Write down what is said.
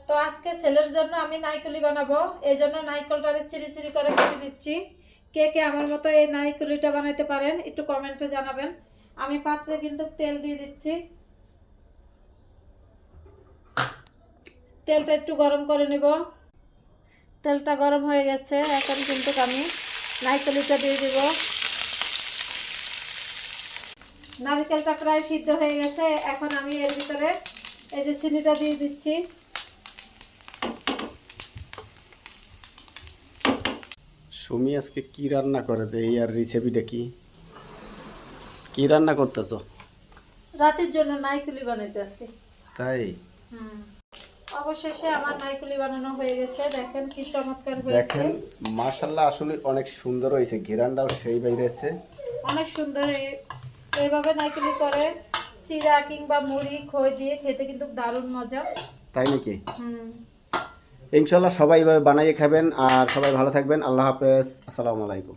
তো আজকে ছেলের জন্য আমি নাইকুলি বানাবো, এই জন্য নাইকলটারে চিরি চিরি করে কেটে নিচ্ছি। কে কে আমার মতো এই নাইকুলিটা বানাইতে পারেন একটু কমেন্টে জানাবেন। আমি পাত্রে কিন্তু তেল দিয়ে দিচ্ছি, তেলটা একটু গরম করে নেব। তেলটা গরম হয়ে গেছে, এখন কিন্তু আমি নাইকুলিটা দিয়ে দিব। নারকেলটা প্রায় সিদ্ধ হয়ে গেছে, এখন আমি এর ভিতরে এই যে চিনিটা দিয়ে দিচ্ছি। সুমি আজকে কি রান্না করে দেয় আর রেসিপিটা কি কি রান্না করতেছো? রাতের জন্য নাইকুলি বানাইতে আসি। তাই অবশেষে আমার নাইকুলি বানানো হয়ে গেছে, দেখেন কি চমৎকার হয়েছে। দেখেন মাশাআল্লাহ, আসলে অনেক সুন্দর হয়েছে, ঘেরানটাও সেই বাইরেছে অনেক সুন্দর। এইভাবে নাইকুলি করে চিড়া কিংবা মুড়ি খই দিয়ে খেতে কিন্তু দারুণ মজা। তাই নাকি? ইনশাআল্লাহ সবাই এইভাবে বানাইয়ে খাবেন, আর সবাই ভালো থাকবেন। আল্লাহ হাফেজ, আসসালামু আলাইকুম।